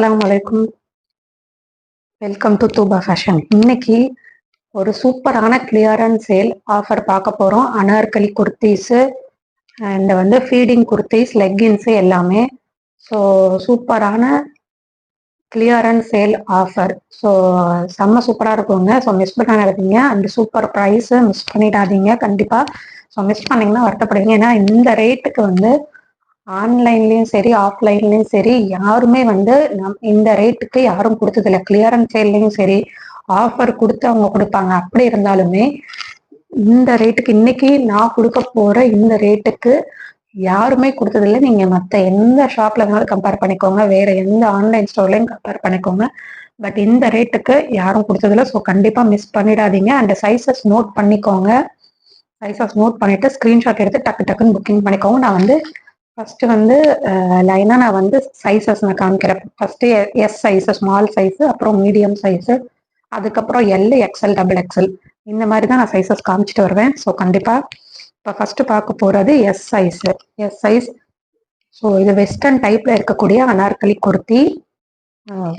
அஸ்ஸலாமு அலைக்கும். Welcome to Thooba fashion. இன்னைக்கு ஒரு சூப்பரான கிளியரன்ஸ் சேல் ஆஃபர் பார்க்க போகிறோம். Anarkali kurtis and feeding kurtis, leggings எல்லாமே. ஸோ சூப்பரான கிளியரன்ஸ் சேல் ஆஃபர். ஸோ செம்ம சூப்பராக இருக்குங்க. ஸோ மிஸ் பண்ணாதீங்க. அந்த சூப்பர் ப்ரைஸை மிஸ் பண்ணிடாதீங்க கண்டிப்பாக. ஸோ மிஸ் பண்ணிங்கன்னா வருத்தப்படுவீங்க. ஏன்னா இந்த ரேட்டுக்கு ஆன்லைன்லேயும் சரி ஆஃப்லைன்லேயும் சரி யாருமே இந்த ரேட்டுக்கு யாரும் கொடுத்ததில்ல. கிளியரன்ஸ் சேல்லையும் சரி ஆஃபர் கொடுத்து அவங்க கொடுப்பாங்க. அப்படி இருந்தாலுமே இந்த ரேட்டுக்கு இன்னைக்கு நான் கொடுக்க போகிற இந்த ரேட்டுக்கு யாருமே கொடுத்ததில்லை. நீங்கள் மற்ற எந்த ஷாப்ல இருந்தாலும் கம்பேர் பண்ணிக்கோங்க, வேற எந்த ஆன்லைன் ஸ்டோர்லையும் கம்பேர் பண்ணிக்கோங்க. பட் இந்த ரேட்டுக்கு யாரும் கொடுத்ததில்ல. ஸோ கண்டிப்பாக மிஸ் பண்ணிடாதீங்க. அந்த சைஸஸ் நோட் பண்ணிக்கோங்க. சைஸஸ் நோட் பண்ணிட்டு ஸ்க்ரீன்ஷாட் எடுத்து டக்கு டக்குன்னு புக்கிங் பண்ணிக்கோங்க. நான் ஃபர்ஸ்ட் லைனா நான் சைஸஸ் நான் காமிக்கிறேன். First S size, small size, அப்புறம் மீடியம் சைஸு, அதுக்கப்புறம் எல், எக்ஸ்எல், டபுள் எக்ஸ்எல், இந்த மாதிரி தான் நான் சைஸஸ் காமிச்சிட்டு வருவேன். ஸோ கண்டிப்பாக இப்போ ஃபர்ஸ்ட் பார்க்க போகிறது S size. S size. So இது வெஸ்டர்ன் டைப்ல இருக்கக்கூடிய அனார்கலி குர்த்தி.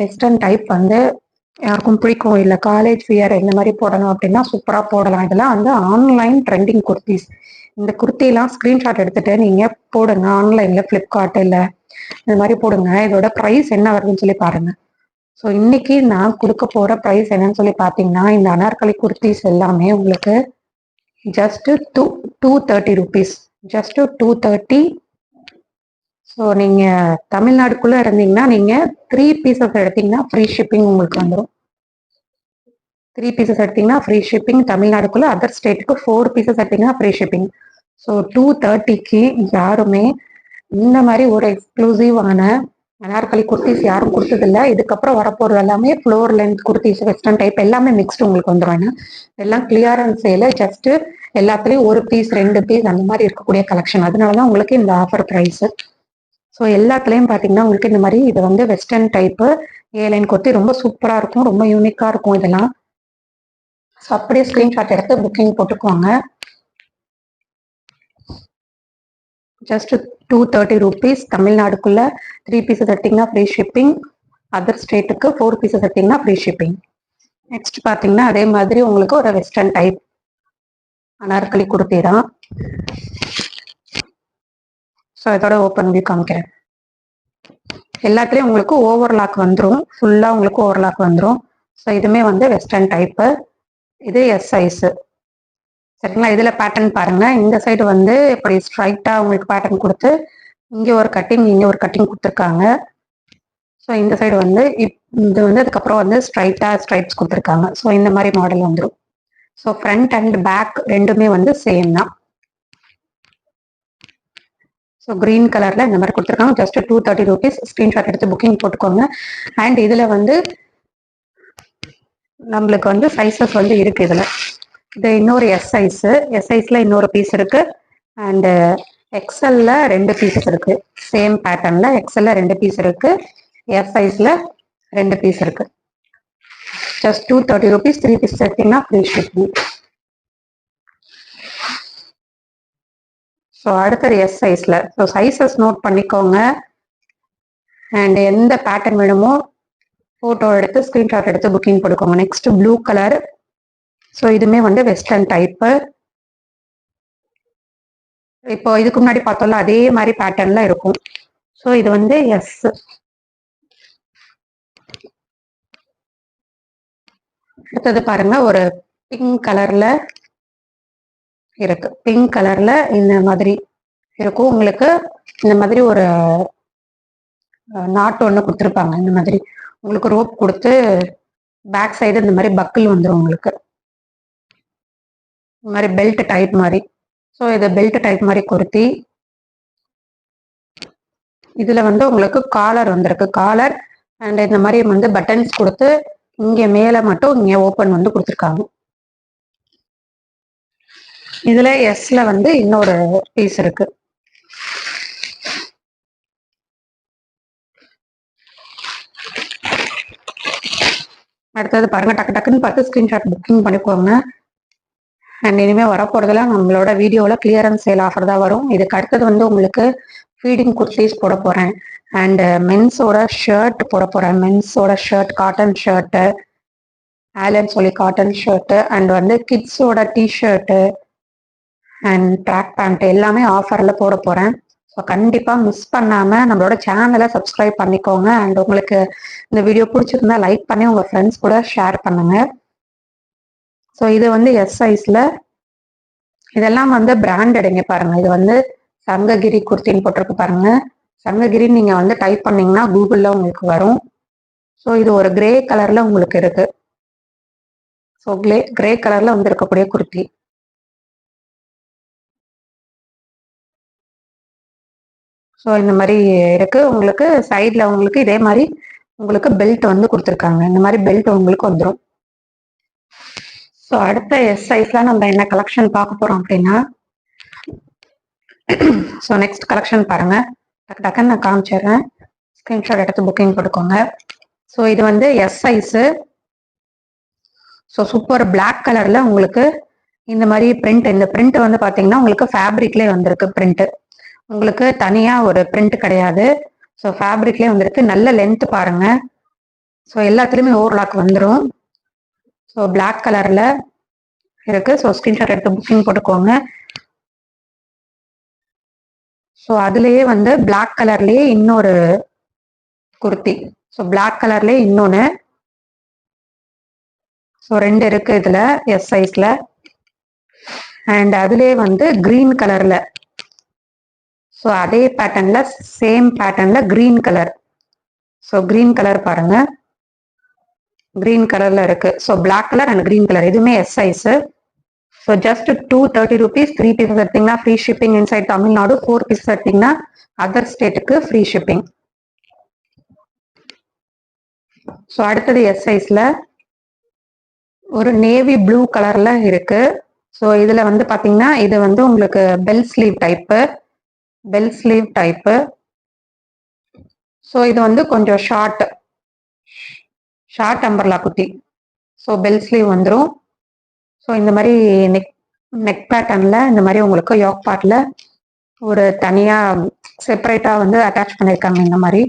வெஸ்டர்ன் டைப் யாருக்கும் பிடிக்கும், இல்லை காலேஜ் வியர் இந்த மாதிரி போடணும் அப்படின்னா சூப்பராக போடலாம். இதெல்லாம் ஆன்லைன் ட்ரெண்டிங் குர்த்திஸ். இந்த குர்த்திலாம் ஸ்க்ரீன்ஷாட் எடுத்துட்டு நீங்க போடுங்க. ஆன்லைன்ல ஃப்ளிப்கார்ட் இல்லை இந்த மாதிரி போடுங்க. இதோட ப்ரைஸ் என்ன வருதுன்னு சொல்லி பாருங்க. ஸோ இன்னைக்கு நான் கொடுக்க போற ப்ரைஸ் என்னன்னு சொல்லி பார்த்தீங்கன்னா, இந்த அனார்கலி குர்த்திஸ் எல்லாமே உங்களுக்கு ஜஸ்ட் 230 rupees. ஜஸ்ட் 230. ஸோ நீங்க தமிழ்நாடுக்குள்ள இருந்தீங்கன்னா நீங்க 3 pieces எடுத்தீங்கன்னா ஃப்ரீ ஷிப்பிங் உங்களுக்கு வந்துடும். 3 pieces எடுத்தீங்கன்னா ஃப்ரீ ஷிப்பிங் தமிழ்நாடுக்குள்ள. அதர் ஸ்டேட்டுக்கு 4 pieces எடுத்தீங்கன்னா ஃப்ரீ ஷிப்பிங். ஸோ 230க்கு யாருமே இந்த மாதிரி ஒரு எக்ஸ்க்ளூசிவான அனார்கலி குர்த்திஸ் யாரும் கொடுத்ததில்ல. இதுக்கப்புறம் வரப்போறது எல்லாமே floor length kurtis, western type எல்லாமே மிக்ஸ்டு உங்களுக்கு வந்துடும். எல்லாம் கிளியரன்ஸ் சேல. ஜஸ்ட் எல்லாத்துலேயும் ஒரு பீஸ் 2 பீஸ் அந்த மாதிரி இருக்கக்கூடிய கலெக்ஷன். அதனாலதான் உங்களுக்கு இந்த ஆஃபர் ப்ரைஸ். ஸோ எல்லாத்துலேயும் பார்த்தீங்கன்னா உங்களுக்கு இந்த மாதிரி இது வெஸ்டர்ன் டைப்பு ஏலைன் குர்த்தி ரொம்ப சூப்பராக இருக்கும், ரொம்ப யூனிக்காக இருக்கும் இதெல்லாம். ஸோ அப்படியே ஸ்க்ரீன்ஷாட் எடுத்து புக்கிங் போட்டுக்குவாங்க. Just 230 rupees. தமிழ்நாடுக்குள்ள 3 pieces எடுத்தீங்கன்னா ஃப்ரீ ஷிப்பிங். அதர் ஸ்டேட்டுக்கு 4 pieces எடுத்தீங்கன்னா ஃப்ரீ ஷிப்பிங். நெக்ஸ்ட் பார்த்தீங்கன்னா அதே மாதிரி உங்களுக்கு ஒரு வெஸ்டர்ன் டைப் அனார்கலி குர்த்தி தான். ஸோ இதோட ஓப்பன் வியூ காமிக்கிறேன். எல்லாத்துலேயும் உங்களுக்கு ஓவர்லாக் வந்துடும். ஃபுல்லாக உங்களுக்கு ஓவர்லாக் வந்துடும். ஸோ இதுவுமே வெஸ்டர்ன் டைப்பு. இது எஸ் சைஸு. சரிங்களா? இதுல பேட்டர்ன் பாருங்க. இந்த சைடு இப்படி ஸ்ட்ரைட்டா உங்களுக்கு பேட்டர்ன் கொடுத்து இங்க ஒரு கட்டிங், இங்க ஒரு கட்டிங் கொடுத்துருக்காங்க. ஸோ இந்த சைடு இது அதுக்கப்புறம் ஸ்ட்ரைட்டா ஸ்ட்ரைப்ஸ் கொடுத்துருக்காங்க. ஸோ இந்த மாதிரி மாடல் வந்துடும். ஸோ ஃப்ரண்ட் அண்ட் பேக் ரெண்டுமே சேம் தான். ஸோ கிரீன் கலர்ல இந்த மாதிரி கொடுத்துருக்காங்க. Just 230 rupees. ஸ்கிரீன்ஷாட் எடுத்து புக்கிங் போட்டுக்கோங்க. அண்ட் இதுல நம்மளுக்கு சைஸஸ் இருக்கு. இதுல இது இன்னொரு எஸ் சைஸு. எஸ் சைஸ்ல இன்னொரு பீஸ் இருக்கு. அண்ட் எக்ஸ்எல்ல 2 பீசஸ் இருக்கு. சேம் பேட்டர்ன்ல எக்ஸ்எல்ல 2 பீஸ் இருக்கு. எஸ் சைஸ்ல 2 பீஸ் இருக்கு. Just 230 rupees. 3 பீஸ் எடுத்தீங்கன்னா ஃப்ரீ ஷிப்பிங். ஸோ அடுத்தது எஸ் சைஸ்ல. ஸோ சைஸஸ் நோட் பண்ணிக்கோங்க. அண்ட் எந்த பேட்டர்ன் வேணுமோ போட்டோ எடுத்து ஸ்கிரீன்ஷாட் எடுத்து புக்கிங் போட்டுக்கோங்க. Next blue colour. ஸோ இதுவுமே வெஸ்டர்ன் டைப்பு. இப்போ இதுக்கு முன்னாடி பார்த்தோம்ல அதே மாதிரி பேட்டர்ன்ல இருக்கும். ஸோ இது எஸ். அடுத்தது பாருங்க, ஒரு பிங்க் கலர்ல இருக்கு. பிங்க் கலர்ல இந்த மாதிரி இருக்கும். உங்களுக்கு இந்த மாதிரி ஒரு நாட் ஒன்று கொடுத்துருப்பாங்க. இந்த மாதிரி உங்களுக்கு ரோப் கொடுத்து பேக் சைடு இந்த மாதிரி பக்கிள் வந்துடும் உங்களுக்கு. இந்த மாதிரி பெல்ட் டைப் மாதிரி. ஸோ இது பெல்ட் டைப் மாதிரி குர்த்தி. இதுல உங்களுக்கு காலர் வந்திருக்கு. காலர் அண்ட் இந்த மாதிரி பட்டன்ஸ் கொடுத்து இங்க மேல மட்டும் இங்க ஓப்பன் கொடுத்துருக்காங்க. இதுல எஸ்ல இன்னொரு பீஸ் இருக்கு. அடுத்தது பாருங்க, டக்கு டக்குன்னு பார்த்து ஸ்கிரீன்ஷாட் புக்கிங் பண்ணிக்கோங்க. அண்ட் இனிமேல் வரப்போறதெல்லாம் நம்மளோட வீடியோவில் கிளியரன்ஸ் சேல் ஆஃபர் தான் வரும். இதுக்கு அடுத்தது உங்களுக்கு ஃபீடிங் குர்த்திஸ் போட போறேன். அண்ட் மென்ஸோட ஷர்ட் போட போறேன். மென்ஸோட ஷர்ட் காட்டன் ஷர்ட்டு, ஆலன் சொல்லி காட்டன் ஷர்ட்டு, அண்ட் வந்து கிட்ஸோட டிஷர்ட்டு அண்ட் ட்ராக் பேண்ட் எல்லாமே ஆஃபர்ல போட போறேன். ஸோ கண்டிப்பா மிஸ் பண்ணாம நம்மளோட சேனலை சப்ஸ்கிரைப் பண்ணிக்கோங்க. அண்ட் உங்களுக்கு இந்த வீடியோ பிடிச்சிருந்தா லைக் பண்ணி உங்க ஃப்ரெண்ட்ஸ் கூட ஷேர் பண்ணுங்க. ஸோ இது வந்து எஸ் சைஸ்ல, இதெல்லாம் வந்து பிராண்டடுங்க. பாருங்க, இது வந்து சங்ககிரி குர்த்தின்னு போட்டிருக்கு பாருங்க. சங்ககிரி நீங்க வந்து டைப் பண்ணீங்கன்னா கூகுள்ல உங்களுக்கு வரும். ஸோ இது ஒரு கிரே கலர்ல உங்களுக்கு இருக்கு. ஸோ கிரே கலர்ல வந்து இருக்கக்கூடிய குர்த்தி. ஸோ இந்த மாதிரி இருக்கு. உங்களுக்கு சைட்ல உங்களுக்கு இதே மாதிரி உங்களுக்கு பெல்ட் வந்து கொடுத்துருக்காங்க. இந்த மாதிரி பெல்ட் உங்களுக்கு வந்துடும். ஸோ அடுத்த எஸ் சைஸ்ல நம்ம என்ன கலெக்ஷன் பார்க்க போறோம் அப்படின்னா, ஸோ நெக்ஸ்ட் கலெக்ஷன் பாருங்க. டக்கு டக்குன்னு நான் காமிச்சிடுறேன். ஸ்கிரீன்ஷாட் எடுத்து புக்கிங் போட்டுக்கோங்க. ஸோ இது வந்து S size. So super black கலர்ல உங்களுக்கு இந்த மாதிரி பிரிண்ட். இந்த பிரிண்ட் வந்து பாத்தீங்கன்னா உங்களுக்கு ஃபேப்ரிக்லேயே வந்திருக்கு பிரிண்ட். உங்களுக்கு தனியா ஒரு பிரிண்ட் கிடையாது. ஸோ ஃபேப்ரிக்லேயே வந்திருக்கு. நல்ல லென்த் பாருங்க. ஸோ எல்லாத்துலயுமே ஓவர்லாக் வந்துடும். ஸோ பிளாக் கலர்ல இருக்கு. ஸோ ஸ்கிரீன்ஷாட் எடுத்து புக்கிங் போட்டுக்கோங்க. ஸோ அதுலயே வந்து பிளாக் கலர்லயே இன்னொரு குர்த்தி. ஸோ பிளாக் கலர்லயே இன்னொன்னு. ஸோ ரெண்டு இருக்கு இதுல எஸ் சைஸ்ல. அண்ட் அதுலயே வந்து கிரீன் கலர்ல, ஸோ அதே பேட்டர்ன்ல சேம் பேட்டர்ன்ல green colour. So green colour பாருங்க, கிரீன் கலர்ல இருக்கு. So black colour and green colour இதுவுமே S size. So just 230 rupees. 3 pieces எடுத்தீங்கன்னா free shipping inside Tamil Nadu. 4 pieces எடுத்தீங்கன்னா அதர் ஸ்டேட்டுக்கு ஃப்ரீ ஷிப்பிங். ஸோ அடுத்தது எஸ் சைஸ்ல ஒரு நேவி ப்ளூ கலர்ல இருக்கு. ஸோ இதுல வந்து பாத்தீங்கன்னா இது வந்து உங்களுக்கு bell sleeve type. Bell sleeve type. So இது வந்து கொஞ்சம் short umbrella kurti. So bell sleeve வந்துடும். ஸோ இந்த மாதிரி நெக் பேட்டர்ன்ல இந்த மாதிரி உங்களுக்கு யோக் பார்ட்ல ஒரு தனியா செப்பரேட்டா வந்து அட்டாச் பண்ணியிருக்காங்க இந்த மாதிரி.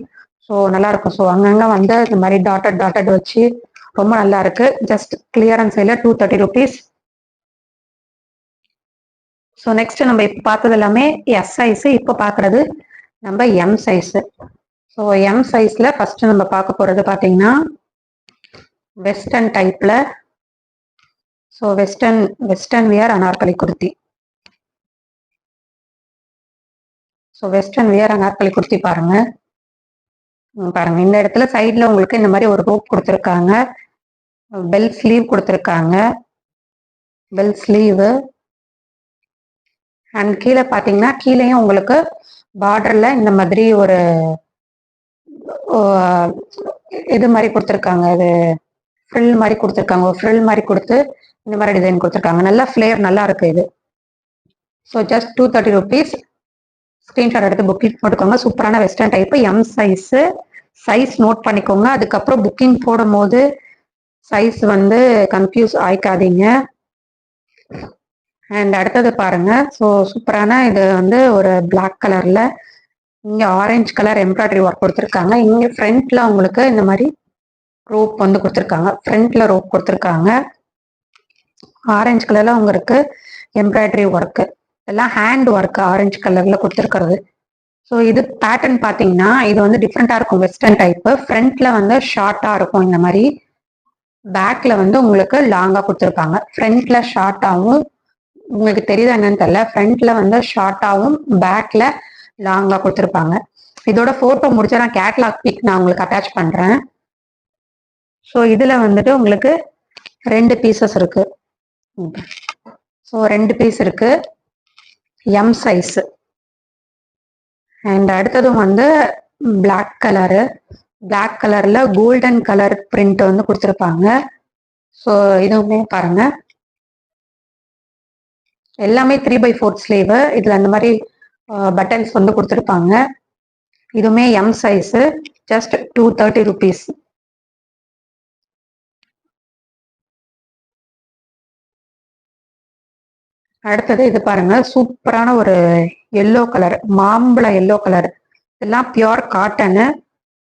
ஸோ நல்லா இருக்கும். ஸோ அங்கங்க வந்து இந்த மாதிரி டாட்டட் வச்சு ரொம்ப நல்லா இருக்கு. ஜஸ்ட் கிளியரன்ஸ் சேல்ல 230 rupees. ஸோ நெக்ஸ்ட் நம்ம இப்போ பார்த்தது எல்லாமே எஸ் சைஸ். இப்போ பார்க்கறது நம்ம எம் சைஸ். ஸோ எம் சைஸ்ல ஃபர்ஸ்ட் நம்ம பார்க்க போறது பார்த்தீங்கன்னா வெஸ்டர்ன் டைப்ல. So western wear anarkali kurti. So western wear anarkali kurti பாருங்க. பாருங்க இந்த இடத்துல சைட்ல உங்களுக்கு இந்த மாதிரி ஒரு ரோப் கொடுத்துருக்காங்க. பெல் ஸ்லீவ் கொடுத்துருக்காங்க. பெல் ஸ்லீவ் அண்ட் கீழே பார்த்தீங்கன்னா கீழேயும் உங்களுக்கு பார்டர்ல இந்த மாதிரி ஒரு இது மாதிரி கொடுத்துருக்காங்க. அது ஃப்ரில் மாதிரி கொடுத்துருக்காங்க. ஒரு ஃப்ரில் மாதிரி கொடுத்து இந்த மாதிரி டிசைன் கொடுத்துருக்காங்க. நல்லா ஃபிளேர் நல்லா இருக்கு இது. So just 230 rupees. ஸ்கிரீன்ஷாட் எடுத்து புக்கிங் போட்டுக்கோங்க. சூப்பரான western type M size. Size note பண்ணிக்கோங்க. அதுக்கப்புறம் புக்கிங் போடும் போது சைஸ் வந்து கன்ஃபியூஸ் ஆயிக்காதீங்க. அண்ட் அடுத்தது பாருங்க. ஸோ சூப்பரான இது வந்து ஒரு பிளாக் கலர்ல இங்க ஆரஞ்சு கலர் எம்ப்ராய்டரி ஒர்க் கொடுத்துருக்காங்க. இங்க ஃப்ரண்ட்ல உங்களுக்கு இந்த மாதிரி ரோப் வந்து கொடுத்துருக்காங்க. ஃப்ரண்ட்ல ரோப் கொடுத்துருக்காங்க. ஆரஞ்சு கலர்ல உங்களுக்கு எம்ப்ராய்டரி ஒர்க் எல்லாம் ஹேண்ட் ஒர்க் ஆரஞ்சு கலர்ல கொடுத்துருக்கிறது. ஸோ இது பேட்டர்ன் பார்த்தீங்கன்னா இது வந்து டிஃப்ரெண்டா இருக்கும். Western type. ஃப்ரண்ட்ல வந்து ஷார்ட்டா இருக்கும் இந்த மாதிரி. பேக்ல வந்து உங்களுக்கு லாங்கா கொடுத்துருக்காங்க. ஃப்ரண்ட்ல ஷார்ட்டாகவும், உங்களுக்கு தெரியுதா என்னன்னு தெரியல, ஃப்ரண்ட்ல வந்து ஷார்ட்டாகவும் பேக்ல லாங்கா கொடுத்துருப்பாங்க. இதோட போட்டோ முடிச்சா நான் கேட்லாக் பிக் நான் உங்களுக்கு அட்டாச் பண்றேன். ஸோ இதுல வந்துட்டு உங்களுக்கு ரெண்டு பீசஸ் இருக்கு. ஸோ ரெண்டு பீஸ் இருக்கு எம் சைஸ். அண்ட் அடுத்ததும் வந்து பிளாக் கலரு. பிளாக் கலர்ல கோல்டன் கலர் பிரிண்ட் வந்து கொடுத்துருப்பாங்க. ஸோ இதுவுமே பாருங்க எல்லாமே 3/4 ஸ்லீவ். இதுல அந்த மாதிரி பட்டன்ஸ் வந்து கொடுத்துருப்பாங்க. இதுவுமே எம் சைஸ். Just 230 rupees. அடுத்தது இது பாருங்க, சூப்பரான ஒரு எல்லோ கலர், மாம்பழ எல்லோ கலர், இதெல்லாம் பியோர் காட்டனு.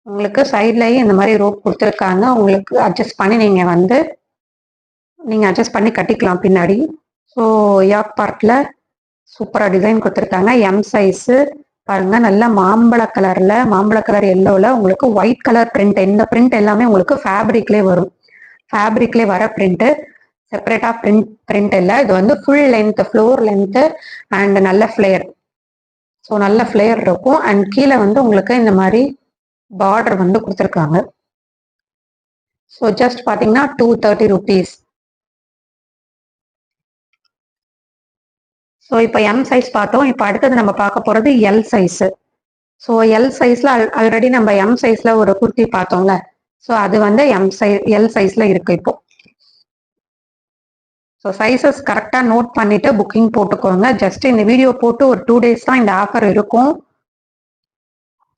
உங்களுக்கு சைட்லயும் இந்த மாதிரி ரோப் கொடுத்துருக்காங்க. உங்களுக்கு அட்ஜஸ்ட் பண்ணி நீங்க அட்ஜஸ்ட் பண்ணி கட்டிக்கலாம் பின்னாடி. ஸோ யாக் பார்ட்ல சூப்பரா டிசைன் கொடுத்துருக்காங்க. எம் சைஸு பாருங்க, நல்ல மாம்பழ கலர்ல, மாம்பழ கலர் எல்லோல உங்களுக்கு ஒயிட் கலர் பிரிண்ட். இந்த பிரிண்ட் எல்லாமே உங்களுக்கு ஃபேப்ரிக்லேயே வரும். ஃபேப்ரிக்லேயே வர பிரிண்ட், செப்பரேட்டா பிரிண்ட் இல்லை. இது வந்து full length, floor length and நல்ல ஃபிளேயர். ஸோ நல்ல ஃபிளேயர் இருக்கும். அண்ட் கீழே வந்து உங்களுக்கு இந்த மாதிரி பார்டர் வந்து கொடுத்துருக்காங்க. ஸோ ஜஸ்ட் பார்த்தீங்கன்னா 230 rupees. ஸோ இப்போ எம் சைஸ் பார்த்தோம். இப்போ அடுத்தது நம்ம பார்க்க போகிறது எல் சைஸு. ஸோ எல் சைஸில் ஆல்ரெடி நம்ம எம் சைஸில் ஒரு குர்த்தி பார்த்தோம்ல. ஸோ அது வந்து எல் சைஸில் இருக்கு இப்போ. ஸோ சைஸஸ் கரெக்டாக நோட் பண்ணிட்டு புக்கிங் போட்டுக்கோங்க. ஜஸ்ட் இந்த வீடியோ போட்டு ஒரு 2 days தான் இந்த ஆஃபர் இருக்கும்.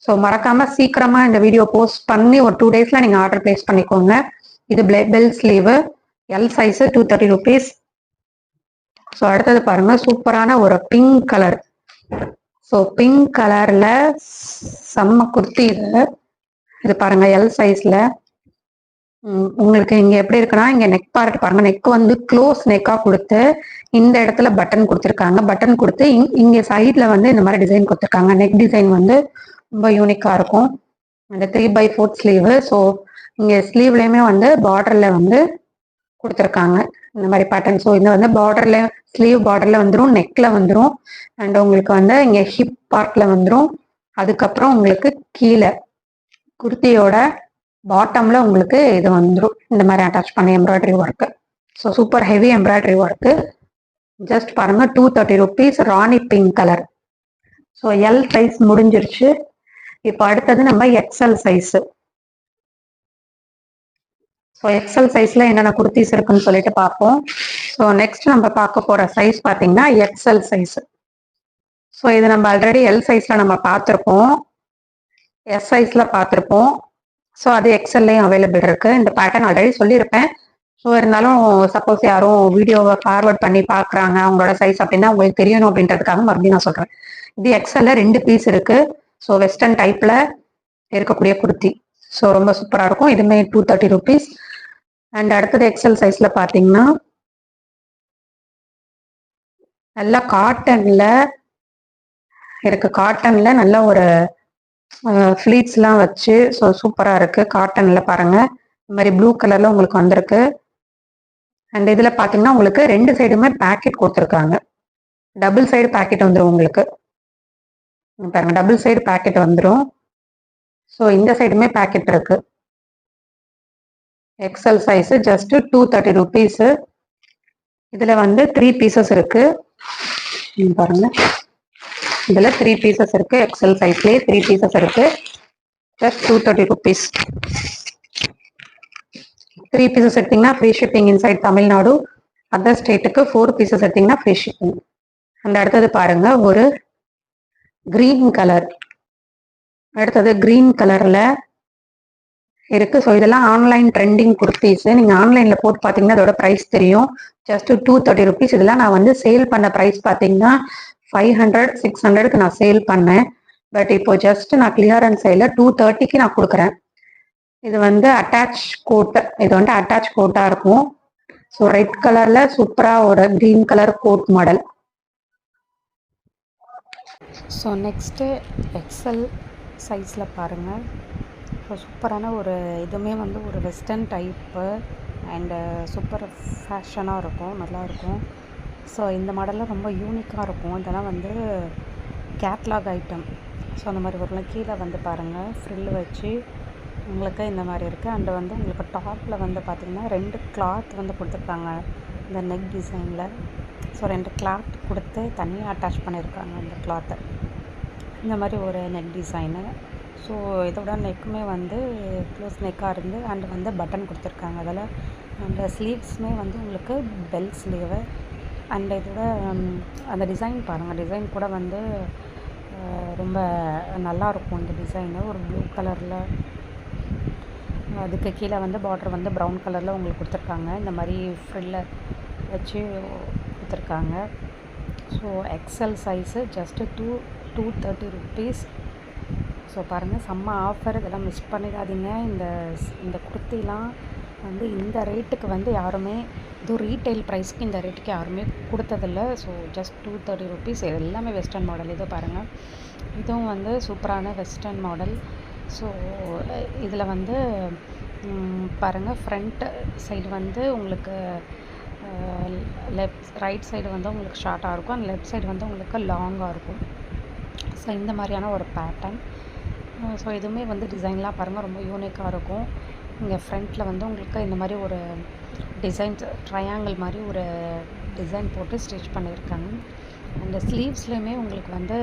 ஸோ மறக்காம சீக்கிரமா இந்த வீடியோ போஸ்ட் பண்ணி ஒரு 2 daysல நீங்க ஆர்டர் பிளேஸ் பண்ணிக்கோங்க. இது bell sleeve, L size, 230 rupees. So அடுத்தது பாருங்க, சூப்பரான ஒரு பிங்க் கலர். ஸோ பிங்க் கலர்ல செம்ம குர்த்தி இது பாருங்க, எல் சைஸ்ல. உங்களுக்கு இங்க எப்படி இருக்குன்னா, இங்க நெக் பார்ட் பாருங்க, நெக் வந்து க்ளோஸ் நெக்கா கொடுத்து இந்த இடத்துல பட்டன் கொடுத்துருக்காங்க. பட்டன் கொடுத்து இங்க சைட்ல வந்து இந்த மாதிரி டிசைன் கொடுத்துருக்காங்க. நெக் டிசைன் வந்து ரொம்ப யூனிக்கா இருக்கும். அந்த 3/4 ஸ்லீவ். ஸோ இங்க ஸ்லீவ்லயுமே வந்து பார்டர்ல வந்து கொடுத்துருக்காங்க இந்த மாதிரி பேட்டர்ன். ஸோ இது வந்து பார்டர்ல, ஸ்லீவ் பார்டர்ல வந்துடும், நெக்ல வந்துடும், அண்ட் உங்களுக்கு வந்து இங்க ஹிப் பார்ட்ல வந்துடும். அதுக்கப்புறம் உங்களுக்கு கீழே குர்த்தியோட பாட்டம்ல உங்களுக்கு இது வந்துடும் இந்த மாதிரி அட்டாச் பண்ண embroidery work. So super heavy embroidery work. Just பாருங்க, 230 rupees. Rani pink colour. So L size முடிஞ்சிருச்சு. இப்போ அடுத்தது நம்ம எக்ஸ்எல் சைஸ். ஸோ எக்ஸ்எல் சைஸ்ல என்னென்ன குர்த்திஸ் இருக்குன்னு சொல்லிட்டு பார்ப்போம். ஸோ நெக்ஸ்ட் நம்ம பார்க்க போற சைஸ் பார்த்தீங்கன்னா எக்ஸ்எல் சைஸ். ஸோ இது நம்ம ஆல்ரெடி எல் சைஸ்ல நம்ம பார்த்துருப்போம், எஸ் சைஸ்ல பார்த்துருப்போம். ஸோ அது எக்ஸ்எல்லையும் அவைலபிள் இருக்கு. இந்த பேட்டர்ன் ஆல்ரெடி சொல்லியிருப்பேன். ஸோ இருந்தாலும் சப்போஸ் யாரும் வீடியோவை ஃபார்வர்ட் பண்ணி பார்க்குறாங்க அவங்களோட சைஸ் அப்படின்னா உங்களுக்கு தெரியணும் அப்படின்றதுக்காக மறுபடியும் நான் சொல்றேன். இது எக்ஸ்எல்ல 2 பீஸ் இருக்கு. ஸோ வெஸ்டர்ன் டைப்ல இருக்கக்கூடிய குர்த்தி. ஸோ ரொம்ப சூப்பரா இருக்கும். இதுமே 230 rupees. அண்ட் அடுத்தது எக்ஸ்எல் சைஸ்ல பாத்தீங்கன்னா நல்லா காட்டன்ல இருக்கு. காட்டன்ல நல்ல ஒரு ஃபிளீட்ஸ்லாம் வச்சு ஸோ சூப்பரா இருக்கு. காட்டன்ல பாருங்க, இந்த மாதிரி ப்ளூ கலர்ல உங்களுக்கு வந்திருக்கு. அண்ட் இதுல பாத்தீங்கன்னா உங்களுக்கு 2 சைடுமே பேக்கெட் கொடுத்துருக்காங்க. டபுள் சைடு பேக்கெட் வந்துடும் உங்களுக்கு. பாருங்க, டபுள் சைடு பேக்கெட் வந்துடும். ஸோ இந்த சைடுமே பேக்கெட் இருக்கு. XL size just 230 rupees. இதுல வந்து 3 pieces இருக்கு. பாருங்க, இதுல 3 pieces இருக்கு. எக்ஸ்எல் சைஸ்லயே 3 pieces இருக்கு. Just 230 rupees. 3 pieces எடுத்தீங்கன்னா free shipping inside Tamil Nadu. Other ஸ்டேட்டுக்கு 4 pieces எடுத்தீங்கன்னா ஃப்ரீ ஷிப்பிங். அந்த அடுத்தது பாருங்க, ஒரு கிரீன் கலர். அடுத்தது கிரீன் கலர்ல இருக்கு. ஸோ இதெல்லாம் ஆன்லைன் ட்ரெண்டிங் குர்த்திஸ். நீங்க ஆன்லைன்ல போட்டு பார்த்தீங்கன்னா அதோட ப்ரைஸ் தெரியும். Just 230 rupees. இதெல்லாம் நான் வந்து சேல் பண்ண ப்ரைஸ் பார்த்தீங்கன்னா 500, 600க்கு நான் சேல் பண்ணேன். பட் இப்போ ஜஸ்ட் நான் கிளியரன்ஸ் சேல்ல 230க்கு நான் கொடுக்குறேன். இது வந்து அட்டாச் கோட். இது வந்து அட்டாச் கோட்டா இருக்கும். ஸோ ரெட் கலர்ல சூப்பரா ஒரு green colour code model. So next XL சைஸில் பாருங்கள். ஸோ சூப்பரான ஒரு இதுவுமே வந்து ஒரு வெஸ்டர்ன் டைப்பு அண்டு சூப்பர் ஃபேஷனாக இருக்கும், நல்லாயிருக்கும். ஸோ இந்த மாடலில் ரொம்ப யூனிக்காக இருக்கும். இதெல்லாம் வந்து கேட்லாக் ஐட்டம். ஸோ அந்த மாதிரி வரலாம். கீழே வந்து பாருங்கள், ஃப்ரில் வச்சு உங்களுக்கு இந்த மாதிரி இருக்குது. அண்டு வந்து உங்களுக்கு டாப்பில் வந்து பார்த்திங்கன்னா 2 கிளாத் வந்து கொடுத்துருக்காங்க இந்த நெக் டிசைனில். ஸோ 2 கிளாத் கொடுத்து தனியாக அட்டாச் பண்ணியிருக்காங்க இந்த கிளாத்தை. இந்த மாதிரி ஒரு நெக் டிசைனு. ஸோ இதோட நெக்குமே வந்து க்ளோஸ் நெக்காக இருந்து அண்ட் வந்து பட்டன் கொடுத்துருக்காங்க அதில். அந்த ஸ்லீவ்ஸுமே வந்து உங்களுக்கு பெல் ஸ்லீவு. அண்ட் இதோட அந்த டிசைன் பாருங்கள், டிசைன் கூட வந்து ரொம்ப நல்லாயிருக்கும் இந்த டிசைனு. ஒரு ப்ளூ கலரில், அதுக்கு கீழே வந்து பார்டர் வந்து ப்ரௌன் கலரில் உங்களுக்கு கொடுத்துருக்காங்க. இந்த மாதிரி ஃப்ரில்லை வச்சு கொடுத்துருக்காங்க. So XL size just 230 rupees. So பாருங்கள், செம்ம ஆஃபர். இதெல்லாம் மிஸ் பண்ணிடாதீங்க. இந்த குர்த்திலாம் வந்து இந்த ரேட்டுக்கு வந்து யாருமே, இதுவும் ரீட்டைல் ப்ரைஸ்க்கு இந்த ரேட்டுக்கு யாருமே கொடுத்ததில்ல. So just 230 rupees. இது எல்லாமே வெஸ்டர்ன் மாடல். இதோ பாருங்கள், இதுவும் வந்து சூப்பரான வெஸ்டர்ன் மாடல். ஸோ இதில் வந்து பாருங்கள், ஃப்ரண்ட் சைடு வந்து உங்களுக்கு ரைட் சைடு வந்து உங்களுக்கு ஷார்ட்டாக இருக்கும், அண்ட் லெஃப்ட் சைடு வந்து உங்களுக்கு லாங்காக இருக்கும். ஸோ இந்த மாதிரியான ஒரு பேட்டர்ன். ஸோ இதுவுமே வந்து டிசைன்லாம் பாருங்கள் ரொம்ப யூனிக்காக இருக்கும். இங்கே ஃப்ரண்ட்டில் வந்து உங்களுக்கு இந்த மாதிரி ஒரு டிசைன்ஸ் ட்ரையாங்கிள் மாதிரி ஒரு டிசைன் போட்டு ஸ்டிச் பண்ணியிருக்காங்க. அந்த ஸ்லீவ்ஸ்லேயுமே உங்களுக்கு வந்து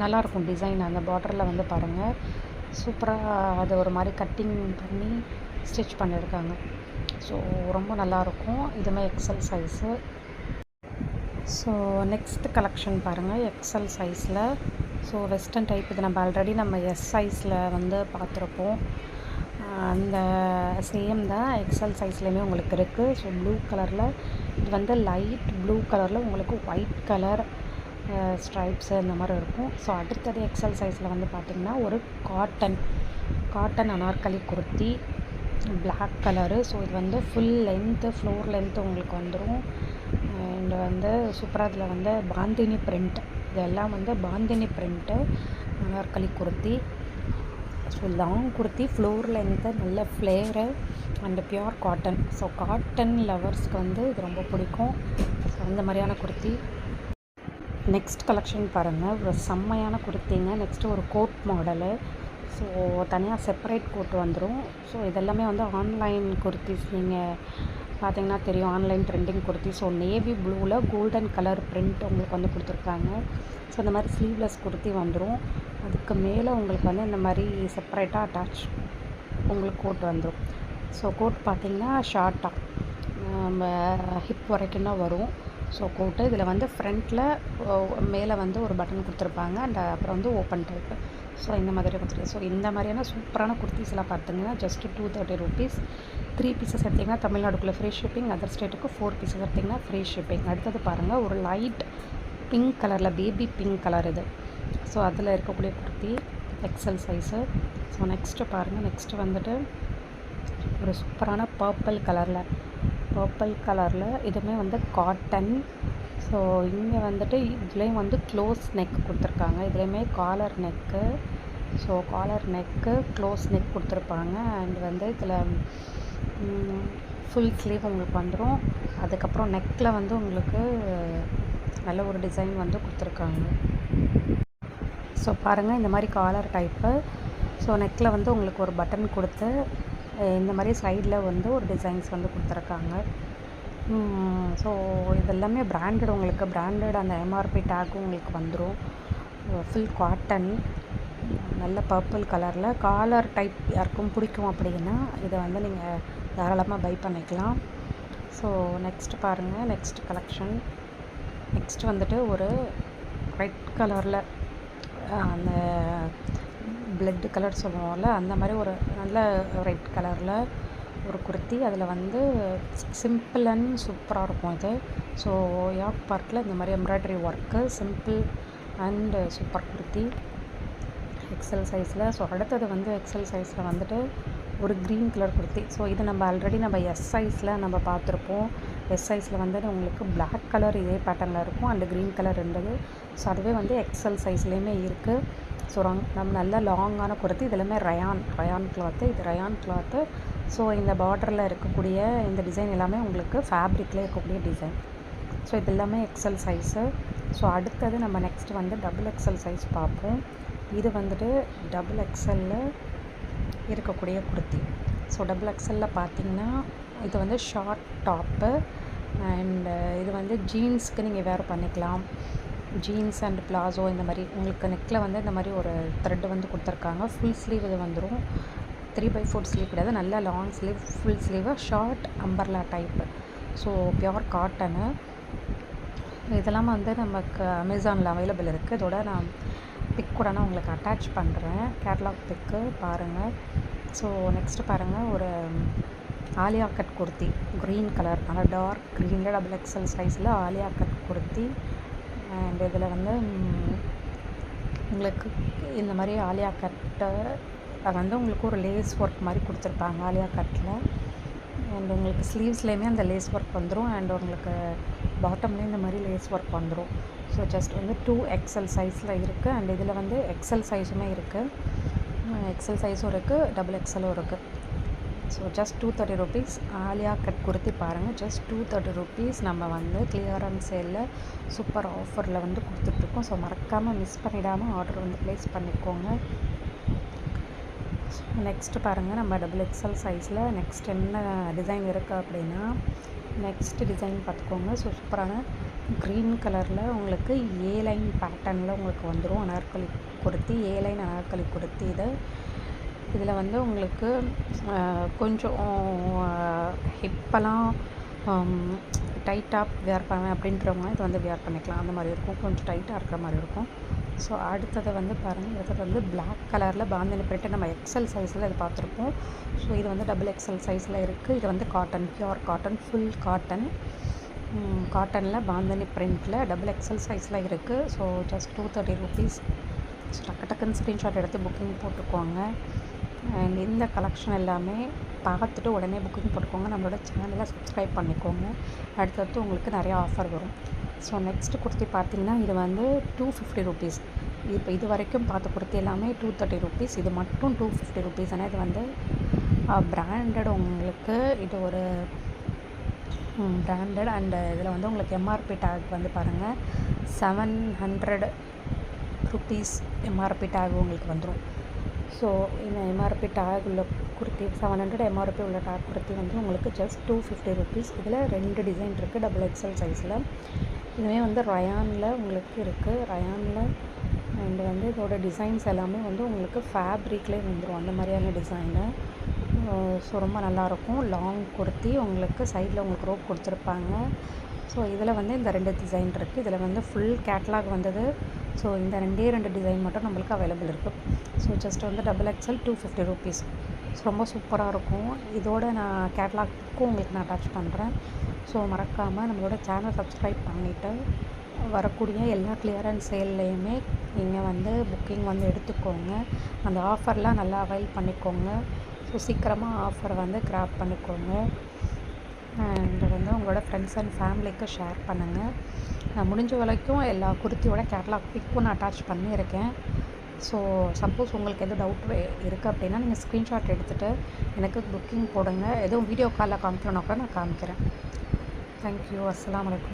நல்லாயிருக்கும் டிசைன். அந்த பார்டரில் வந்து பாருங்கள், சூப்பராக அது ஒரு மாதிரி கட்டிங் பண்ணி ஸ்டிச் பண்ணியிருக்காங்க. ஸோ ரொம்ப நல்லாயிருக்கும். இதுவுமே XL size. So next collection பாருங்கள், எக்ஸல் சைஸில். So western type. இது நம்ம எஸ் சைஸில் வந்து பார்த்துருப்போம். அந்த சேம் தான் எக்ஸல் சைஸ்லேயுமே உங்களுக்கு இருக்குது. ஸோ ப்ளூ கலரில், இது வந்து லைட் ப்ளூ கலரில் உங்களுக்கு ஒயிட் கலர் ஸ்ட்ரைப்ஸு இந்த மாதிரி இருக்கும். ஸோ அடுத்தது எக்ஸல் சைஸில் வந்து பார்த்திங்கன்னா ஒரு cotton anarkali kurti, black colour. So இது வந்து ஃபுல் லென்த்து, ஃப்ளோர் லென்த்து உங்களுக்கு வந்துடும். அண்ட் வந்து சூப்பராக இதில் வந்து பாந்தினி பிரிண்ட், இதெல்லாம் வந்து bandhani print anarkali kurti. So long kurti, floor length, நல்ல flare and pure cotton. So cotton லவர்ஸ்க்கு வந்து இது ரொம்ப பிடிக்கும். ஸோ அந்த மாதிரியான குர்த்தி. நெக்ஸ்ட் கலெக்ஷன் பாருங்கள், ஒரு செம்மையான குர்த்திங்க. நெக்ஸ்ட்டு ஒரு கோட் மாடலு. ஸோ தனியாக செப்பரேட் கோட் வந்துடும். ஸோ இதெல்லாமே வந்து ஆன்லைன் குர்த்திஸ். நீங்கள் பார்த்தீங்கன்னா தெரியும், online trending kurti. So navy ப்ளூவில் கோல்டன் கலர் பிரிண்ட் உங்களுக்கு வந்து கொடுத்துருக்காங்க. ஸோ இந்த மாதிரி ஸ்லீவ்லெஸ் குர்த்தி வந்துடும். அதுக்கு மேலே உங்களுக்கு வந்து இந்த மாதிரி செப்பரேட்டாக அட்டாச் உங்களுக்கு கோட் வந்துடும். ஸோ கோட் பார்த்திங்கன்னா ஷார்ட்டாக நம்ம ஹிப் வரைக்கும் தான் வரும். ஸோ கோட்டு இதில் வந்து ஃப்ரண்ட்டில் மேலே வந்து ஒரு பட்டன் கொடுத்துருப்பாங்க, அண்ட் அப்புறம் வந்து ஓப்பன் டைப்பு. ஸோ இந்த மாதிரி கொடுத்துருக்கு. ஸோ இந்த மாதிரியான சூப்பரான குர்த்திஸ் எல்லாம் பார்த்திங்கன்னா ஜஸ்ட்டு 230 ருபீஸ். 3 பீசஸ் எடுத்திங்கன்னா தமிழ்நாடுக்குள்ளே ஃப்ரீ ஷிப்பிங், அதர் ஸ்டேட்டுக்கு 4 பீசஸ் எடுத்திங்கன்னா ஃப்ரீ ஷிப்பிங். அடுத்தது பாருங்கள், ஒரு லைட் பிங்க் கலரில், பேபி பிங்க் கலர் இது. ஸோ அதில் இருக்கக்கூடிய kurti XL size. So next பாருங்கள், நெக்ஸ்ட்டு வந்துட்டு ஒரு சூப்பரான பர்பிள் கலரில் இதுவுமே வந்து காட்டன். ஸோ இங்கே வந்துட்டு இதுலேயும் வந்து க்ளோஸ் நெக் கொடுத்துருக்காங்க. இதுலேயுமே collar neck. So collar neck, close neck கொடுத்துருப்பாங்க. அண்ட் வந்து இதில் ஃபுல் ஸ்லீவ் உங்களுக்கு வந்துடும். அதுக்கப்புறம் நெக்கில் வந்து உங்களுக்கு நல்ல ஒரு டிசைன் வந்து கொடுத்துருக்காங்க. ஸோ பாருங்கள், இந்த மாதிரி காலர் டைப்பு. ஸோ நெக்கில் வந்து உங்களுக்கு ஒரு பட்டன் கொடுத்து இந்த மாதிரி சைடில் வந்து ஒரு டிசைன்ஸ் வந்து கொடுத்துருக்காங்க. ஸோ இதெல்லாமே பிராண்டட், உங்களுக்கு பிராண்டட் அந்த எம்ஆர்பி டேக்கும் உங்களுக்கு வந்துடும். ஃபுல் காட்டன், நல்ல பர்பிள் கலரில். காலர் டைப் யாருக்கும் பிடிக்கும் அப்படின்னா இதை வந்து நீங்கள் தாராளமாக பை பண்ணிக்கலாம். ஸோ நெக்ஸ்ட்டு பாருங்கள், நெக்ஸ்ட் கலெக்ஷன். நெக்ஸ்ட் வந்துட்டு ஒரு ரெட் கலரில், அந்த பிளட் கலர் சொல்லுவோம்ல, அந்த மாதிரி ஒரு நல்ல ரெட் கலரில் ஒரு குர்த்தி. அதில் வந்து சிம்பிள் அண்ட் சூப்பராக இருக்கும் இது. ஸோ யாக் பார்க்கில் இந்த மாதிரி embroidery work, simple and super kurti XL சைஸில். ஸோ அடுத்தது வந்து எக்ஸல் சைஸில் வந்துட்டு ஒரு க்ரீன் கலர் குர்த்தி. ஸோ இது ஆல்ரெடி நம்ம எஸ் சைஸில் நம்ம பார்த்துருப்போம். எஸ் சைஸில் வந்து உங்களுக்கு பிளாக் கலர் இதே பேட்டர்னில் இருக்கும், அண்டு க்ரீன் கலர் இருந்தது. ஸோ அதுவே வந்து எக்ஸல் சைஸ்லேயுமே இருக்குது. ஸோ நம்ம நல்ல லாங்கான குர்த்தி. இதெல்லாமே ரயான் கிளாத்து. இது ரயான் கிளாத்து. ஸோ இந்த பார்டரில் இருக்கக்கூடிய இந்த டிசைன் எல்லாமே உங்களுக்கு ஃபேப்ரிக்கில் இருக்கக்கூடிய டிசைன். ஸோ இது எல்லாமே எக்ஸல் சைஸு. ஸோ அடுத்தது நம்ம நெக்ஸ்ட் வந்து டபுள் எக்ஸல் சைஸ் பார்ப்போம். இது வந்துட்டு டபுள் எக்ஸலில் இருக்கக்கூடிய குர்த்தி. ஸோ டபுள் எக்ஸலில் பார்த்திங்கன்னா இது வந்து ஷார்ட் டாப்பு, அண்டு இது வந்து ஜீன்ஸுக்கு நீங்கள் வேறு பண்ணிக்கலாம். ஜீன்ஸ் அண்ட் பிளாசோ இந்த மாதிரி உங்களுக்கு நெக்கில் வந்து இந்த மாதிரி ஒரு த்ரெட் வந்து கொடுத்துருக்காங்க. ஃபுல் ஸ்லீவ் இது வந்துடும். 3/4 ஸ்லீவ் கிடையாது, நல்ல long sleeve, full sleeve, short umbrella type. So pure cotton. இதெல்லாம் வந்து நமக்கு அமேசானில் அவைலபிள் இருக்குது. இதோட நான் பிக் கூட நான் உங்களுக்கு அட்டாச் பண்ணுறேன், கேட்லாக் பிக்கு பாருங்கள். ஸோ நெக்ஸ்ட்டு பாருங்கள், ஒரு Alia cut kurti, green colour, ஆனால் டார்க் க்ரீனில் டபுள் எக்ஸல் சைஸில் ஆலியா கட் குர்த்தி. அண்ட் இதில் வந்து உங்களுக்கு இந்த மாதிரி ஆலியா கட்டை வந்து உங்களுக்கு ஒரு லேஸ் ஒர்க் மாதிரி கொடுத்துருப்பாங்க ஆலியா கட்டில். அண்ட் உங்களுக்கு ஸ்லீவ்ஸ்லேயுமே அந்த லேஸ் ஒர்க் வந்துடும். அண்ட் உங்களுக்கு பாட்டம்லேயும் இந்த மாதிரி லேஸ் ஒர்க் வந்துடும். ஸோ ஜஸ்ட் வந்து 2XL சைஸில் இருக்குது. அண்ட் இதில் வந்து XL சைஸுமே இருக்குது. XL சைஸும் இருக்குது, XXLும் இருக்குது. So just 230 rupees Alia cut kurti பாருங்கள். ஜஸ்ட் 230 rupees நம்ம வந்து கிளியரன்ஸ் சேலில் சூப்பர் ஆஃபரில் வந்து கொடுத்துட்ருக்கோம். ஸோ மறக்காமல் மிஸ் பண்ணிடாமல் ஆர்டர் வந்து ப்ளேஸ் பண்ணிக்கோங்க. நெக்ஸ்ட்டு பாருங்கள், நம்ம XXL சைஸில் நெக்ஸ்ட் என்ன டிசைன் இருக்குது அப்படின்னா, நெக்ஸ்ட் டிசைன் பார்த்துக்கோங்க. ஸோ சூப்பரான க்ரீன் கலரில் உங்களுக்கு லைன் பேட்டர்னில் உங்களுக்கு வந்துடும் அனார்கலி குர்த்தி. லைன் அனார்கலி குர்த்தி இதில் வந்து உங்களுக்கு கொஞ்சம் ஹிப்பெல்லாம் டைட்டாக வேர் பண்ணுவேன் அப்படின்றவங்க இது வந்து வேர் பண்ணிக்கலாம். அந்த மாதிரி இருக்கும், கொஞ்சம் டைட்டாக இருக்கிற மாதிரி இருக்கும். ஸோ அடுத்தது வந்து பாருங்கள், அடுத்தது வந்து பிளாக் கலரில் பாந்தினி பிரிண்ட்டு நம்ம எக்ஸல் சைஸில் இது பார்த்துருப்போம். ஸோ இது வந்து XXL சைஸில் இருக்குது. இது வந்து காட்டன், பியூர் காட்டன், ஃபுல் காட்டனில் பாந்தினி பிரிண்ட்டில் XXL சைஸில் இருக்குது. So just 230 rupees. ஸோ டக்குன்னு ஸ்க்ரீன்ஷாட் எடுத்து புக்கிங் போட்டுக்கோங்க. அண்ட் இந்த கலெக்ஷன் எல்லாமே பார்த்துட்டு உடனே புக்கிங் போட்டுக்கோங்க. நம்மளோட சேனலை சப்ஸ்கிரைப் பண்ணிக்கோங்க. அடுத்தடுத்து உங்களுக்கு நிறையா ஆஃபர் வரும். ஸோ நெக்ஸ்ட்டு குர்த்தி பார்த்திங்கன்னா இது வந்து 250 rupees. இப்போ இது வரைக்கும் பார்த்த குர்த்தி எல்லாமே 230 rupees. இது மட்டும் 250 rupees. ஆனால் இது வந்து பிராண்டட். உங்களுக்கு இது ஒரு பிராண்டட். அண்டு இதில் வந்து உங்களுக்கு MRP டேக் வந்து பாருங்கள், 700 rupees MRP டேக் உங்களுக்கு வந்துடும். ஸோ இந்த MRP டேக் உள்ள குர்த்தி 700 MRP உள்ள டேக் குர்த்தி வந்து உங்களுக்கு ஜஸ்ட் 250 rupees. இதில் 2 டிசைன் இருக்குது XXL சைஸில். இதுவே வந்து ரயானில் உங்களுக்கு இருக்குது, ரயானில். அண்டு வந்து இதோட டிசைன்ஸ் எல்லாமே வந்து உங்களுக்கு ஃபேப்ரிக்லேயே வந்துடும், அந்த மாதிரியான டிசைனு. ஸோ ரொம்ப நல்லாயிருக்கும். லாங் குர்த்தி உங்களுக்கு சைடில் உங்களுக்கு ரோப் கொடுத்துருப்பாங்க. ஸோ இதில் வந்து இந்த 2 டிசைன் இருக்குது. இதில் வந்து ஃபுல் கேட்லாக் வந்தது. ஸோ இந்த 2 டிசைன் மட்டும் நம்மளுக்கு அவைலபிள் இருக்குது. ஸோ ஜஸ்ட் வந்து XXL 250 rupees. ஸோ ரொம்ப சூப்பராக இருக்கும். இதோட நான் கேட்லாக்கும் உங்களுக்கு நான் அட்டாச் பண்ணுறேன். ஸோ மறக்காமல் நம்மளோட சேனல் சப்ஸ்கிரைப் பண்ணிவிட்டு வரக்கூடிய எல்லா கிளியரன்ஸ் சேல்லையுமே நீங்கள் வந்து புக்கிங் வந்து எடுத்துக்கோங்க. அந்த ஆஃபர்லாம் நல்லா அவைல் பண்ணிக்கோங்க. ஸோ சீக்கிரமாக ஆஃபர் வந்து கிராப் பண்ணிக்கோங்க. அண்ட் வந்து உங்களோட ஃப்ரெண்ட்ஸ் அண்ட் ஃபேமிலிக்கு ஷேர் பண்ணுங்கள். நான் முடிஞ்ச வரைக்கும் எல்லா குர்த்தியோட கேட்லாக் பிக்கும் நான் அட்டாச் பண்ணியிருக்கேன். ஸோ சப்போஸ் உங்களுக்கு எதுவும் டவுட் இருக்குது அப்படின்னா நீங்கள் ஸ்க்ரீன்ஷாட் எடுத்துகிட்டு எனக்கு புக்கிங் போடுங்க. எதுவும் வீடியோ காலில் காமிக்கணுன்னா கூட நான் காமிக்கிறேன். தேங்க்யூ. அஸ்ஸலாமு அலைக்கும்.